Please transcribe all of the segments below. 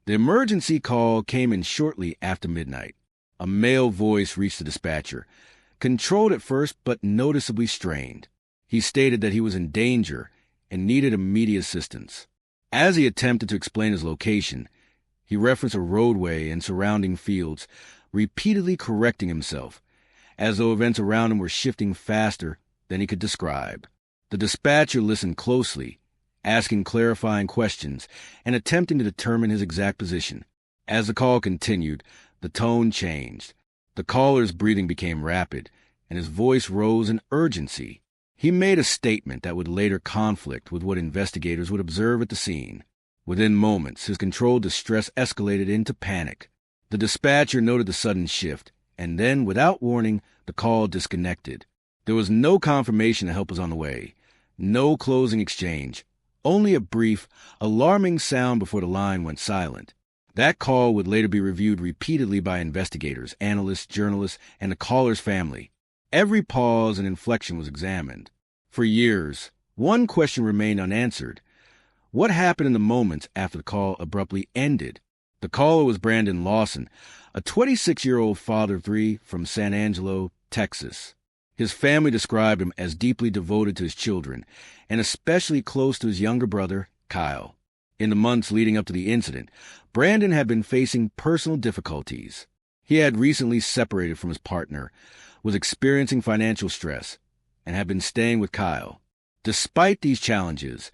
The emergency call came in shortly after midnight. A male voice reached the dispatcher, controlled at first but noticeably strained. He stated that he was in danger and needed immediate assistance. As he attempted to explain his location, he referenced a roadway and surrounding fields, repeatedly correcting himself, as though events around him were shifting faster than he could describe. The dispatcher listened closely, asking clarifying questions and attempting to determine his exact position. As the call continued, the tone changed. The caller's breathing became rapid, and his voice rose in urgency. He made a statement that would later conflict with what investigators would observe at the scene. Within moments, his controlled distress escalated into panic. The dispatcher noted the sudden shift, and then, without warning, the call disconnected. There was no confirmation that help was on the way, no closing exchange, only a brief, alarming sound before the line went silent. That call would later be reviewed repeatedly by investigators, analysts, journalists, and the caller's family. Every pause and inflection was examined. For years, one question remained unanswered. What happened in the moments after the call abruptly ended? The caller was Brandon Lawson, a 26-year-old father of three from San Angelo, Texas. His family described him as deeply devoted to his children, and especially close to his younger brother, Kyle. In the months leading up to the incident, Brandon had been facing personal difficulties. He had recently separated from his partner, was experiencing financial stress, and had been staying with Kyle. Despite these challenges,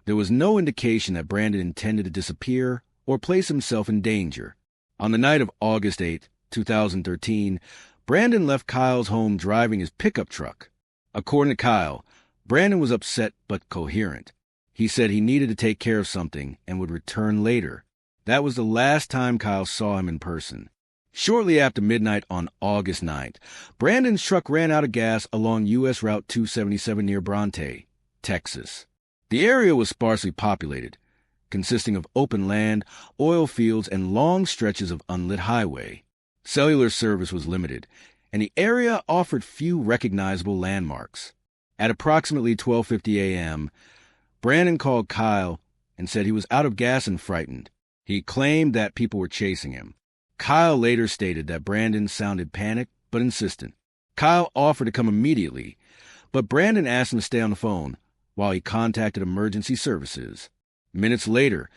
there was no indication that Brandon intended to disappear or place himself in danger. On the night of August 8, 2013, Brandon left Kyle's home driving his pickup truck. According to Kyle, Brandon was upset but coherent. He said he needed to take care of something and would return later. That was the last time Kyle saw him in person. Shortly after midnight on August 9th, Brandon's truck ran out of gas along U.S. Route 277 near Bronte, Texas. The area was sparsely populated, consisting of open land, oil fields, and long stretches of unlit highway. Cellular service was limited, and the area offered few recognizable landmarks. At approximately 12:50 a.m., Brandon called Kyle and said he was out of gas and frightened. He claimed that people were chasing him. Kyle later stated that Brandon sounded panicked but insistent. Kyle offered to come immediately, but Brandon asked him to stay on the phone while he contacted emergency services. Minutes later,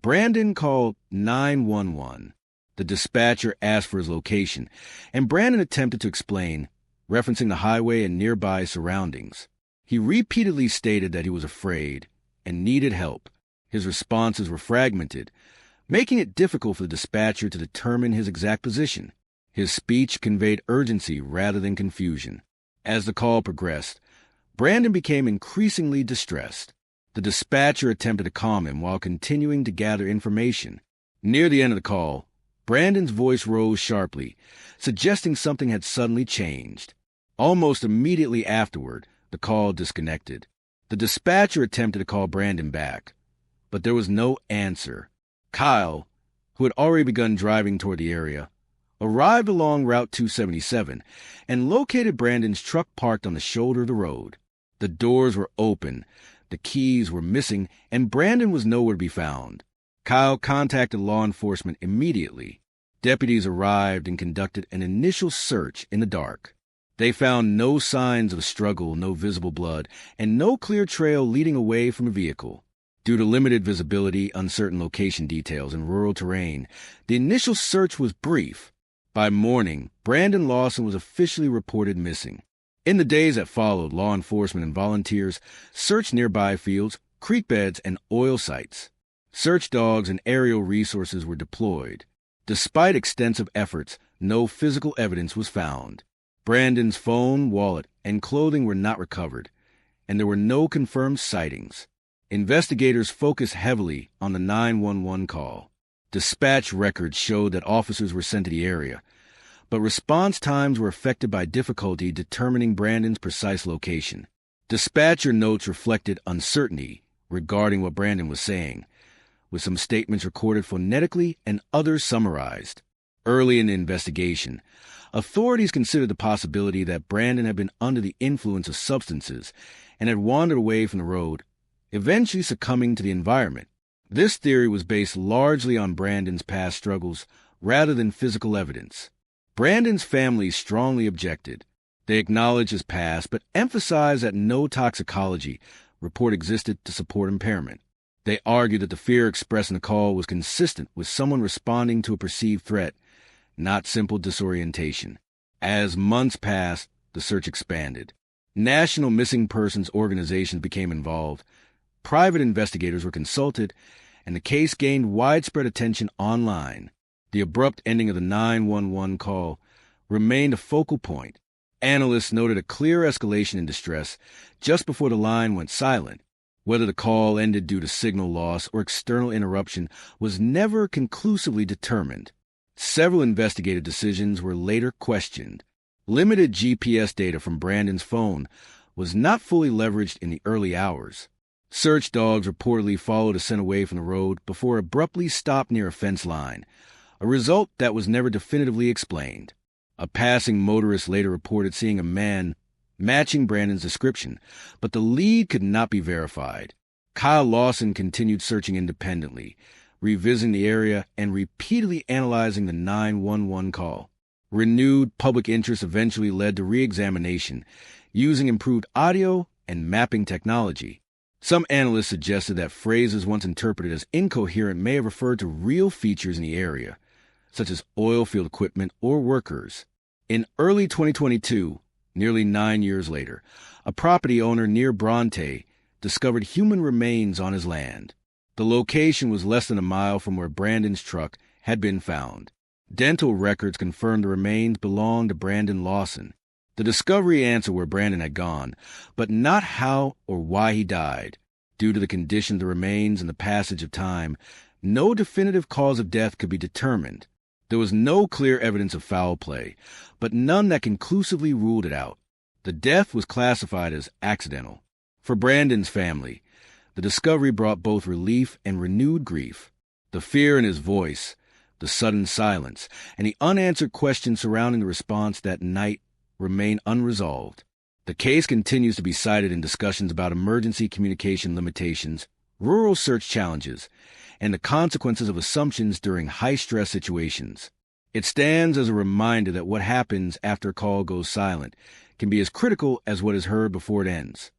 Brandon called 911. The dispatcher asked for his location, and Brandon attempted to explain, referencing the highway and nearby surroundings. He repeatedly stated that he was afraid and needed help. His responses were fragmented, making it difficult for the dispatcher to determine his exact position. His speech conveyed urgency rather than confusion. As the call progressed, Brandon became increasingly distressed. The dispatcher attempted to calm him while continuing to gather information. Near the end of the call, Brandon's voice rose sharply, suggesting something had suddenly changed. Almost immediately afterward, the call disconnected. The dispatcher attempted to call Brandon back, but there was no answer. Kyle, who had already begun driving toward the area, arrived along Route 277 and located Brandon's truck parked on the shoulder of the road. The doors were open, the keys were missing, and Brandon was nowhere to be found. Kyle contacted law enforcement immediately. Deputies arrived and conducted an initial search in the dark. They found no signs of a struggle, no visible blood, and no clear trail leading away from a vehicle. Due to limited visibility, uncertain location details, and rural terrain, the initial search was brief. By morning, Brandon Lawson was officially reported missing. In the days that followed, law enforcement and volunteers searched nearby fields, creek beds, and oil sites. Search dogs and aerial resources were deployed. Despite extensive efforts, no physical evidence was found. Brandon's phone, wallet, and clothing were not recovered, and there were no confirmed sightings. Investigators focused heavily on the 911 call. Dispatch records showed that officers were sent to the area, but response times were affected by difficulty determining Brandon's precise location. Dispatcher notes reflected uncertainty regarding what Brandon was saying, with some statements recorded phonetically and others summarized. Early in the investigation, authorities considered the possibility that Brandon had been under the influence of substances and had wandered away from the road, eventually succumbing to the environment. This theory was based largely on Brandon's past struggles rather than physical evidence. Brandon's family strongly objected. They acknowledged his past, but emphasized that no toxicology report existed to support impairment. They argued that the fear expressed in the call was consistent with someone responding to a perceived threat, not simple disorientation. As months passed, the search expanded. National missing persons organizations became involved. Private investigators were consulted, and the case gained widespread attention online. The abrupt ending of the 911 call remained a focal point. Analysts noted a clear escalation in distress just before the line went silent. Whether the call ended due to signal loss or external interruption was never conclusively determined. Several investigative decisions were later questioned. Limited GPS data from Brandon's phone was not fully leveraged in the early hours. Search dogs reportedly followed a scent away from the road before abruptly stopped near a fence line, a result that was never definitively explained. A passing motorist later reported seeing a man matching Brandon's description, but the lead could not be verified. Kyle Lawson continued searching independently, revisiting the area and repeatedly analyzing the 911 call. Renewed public interest eventually led to re-examination using improved audio and mapping technology. Some analysts suggested that phrases once interpreted as incoherent may have referred to real features in the area, such as oil field equipment or workers. In early 2022, nearly 9 years later, a property owner near Bronte discovered human remains on his land. The location was less than a mile from where Brandon's truck had been found. Dental records confirmed the remains belonged to Brandon Lawson. The discovery answered where Brandon had gone, but not how or why he died. Due to the condition of the remains and the passage of time, no definitive cause of death could be determined. There was no clear evidence of foul play, but none that conclusively ruled it out. The death was classified as accidental. For Brandon's family, the discovery brought both relief and renewed grief. The fear in his voice, the sudden silence, and the unanswered questions surrounding the response that night remain unresolved. The case continues to be cited in discussions about emergency communication limitations, rural search challenges, and the consequences of assumptions during high-stress situations. It stands as a reminder that what happens after a call goes silent can be as critical as what is heard before it ends.